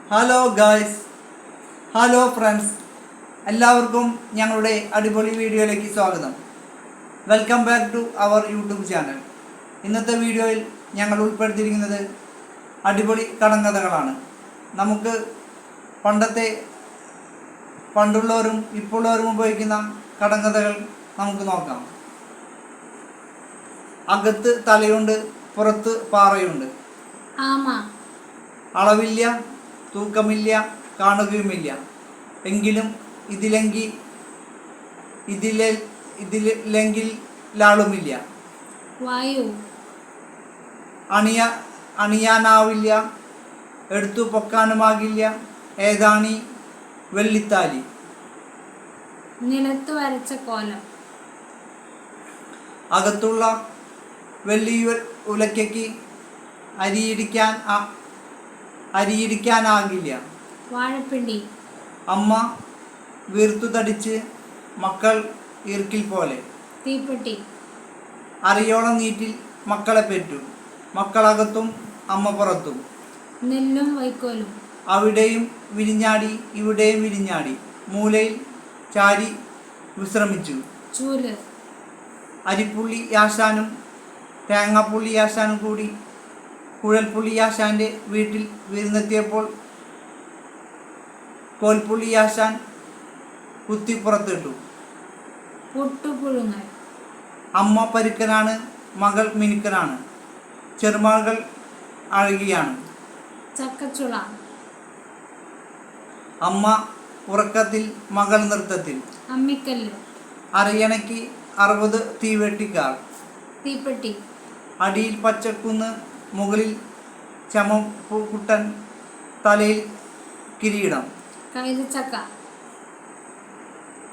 Hello guys, hello friends, എല്ലാവർക്കും ഞങ്ങളുടെ അടിപൊളി വീഡിയോയിലേക്ക് സ്വാഗതം. Welcome back to our YouTube channel. ഇന്നത്തെ വീഡിയോയിൽ ഞങ്ങൾ ഉൾപ്പെടുത്തിയിരിക്കുന്നത് അടിപൊളി കടങ്കഥകളാണ്. നമുക്ക് പണ്ടുള്ളവരും ഇപ്പോഴുള്ളവരും ഉപയോഗിക്കുന്ന കടങ്കഥകൾ നമുക്ക് നോക്കാം. അകത്ത് തലയുണ്ട്, പുറത്ത് പാറയുണ്ട്. അളവില്ല, തൂക്കമില്ല, കാണുകയുമില്ല. എങ്കിലും ഇതിലെങ്കിൽ ലാളുമില്ല. വായു അണിയാനാവില്ല, എടുത്തു പൊക്കാനുമാകില്ല. ഏതാണി വെള്ളിത്താലി. നിലത്ത് വരച്ച കോലം. അകത്തുള്ള വെള്ളി ഉലക്കയ്ക്ക് അരിയിടിക്കാനാകില്ല. വാഴപ്പിണ്ടി. അമ്മ വീർത്തു തടിച്ച്, മക്കൾ ഈർക്കിൽ പോലെ. തീപ്പെട്ടി. അറിയോളം നീറ്റിൽ മക്കളെ പെറ്റു, മക്കളകത്തും അമ്മ പുറത്തും. നെല്ലും വൈക്കോലും. അവിടെയും വിരിഞ്ഞാടി, ഇവിടെയും വിരിഞ്ഞാടി, മൂലയിൽ ചാരി വിശ്രമിച്ചു. ചൂല്. അരിപ്പുള്ളിയാശാനും തേങ്ങാപ്പുള്ളിയാശാനും കൂടി കുഴൽപ്പുള്ളിയാശാന്റെ വീട്ടിൽ വിരുന്നെത്തിയപ്പോൾ കോൽപ്പുള്ളിയാശാൻ കുത്തി പുറത്തിട്ടു. പുട്ടുപുഴുങ്ങൽ. അമ്മ പരുക്കനാണ്, മകൾ മിനുക്കനാണ്, ചെറുമകൾ അഴകിയാണ്. ചക്കച്ചുള. അമ്മ ഉറക്കത്തിൽ, മകൾ നൃത്തത്തിൽ. അമ്മിക്കല്ല്. അരയണയ്ക്ക് 60 തീവെട്ടിക്കാർ. തീപ്പെട്ടി. അടിയിൽ പച്ചക്കുന്ന്, മുകളിൽ ചമപ്പുകുട്ടൻ, തലയിൽ കിരീടം. കൈതച്ചക്ക.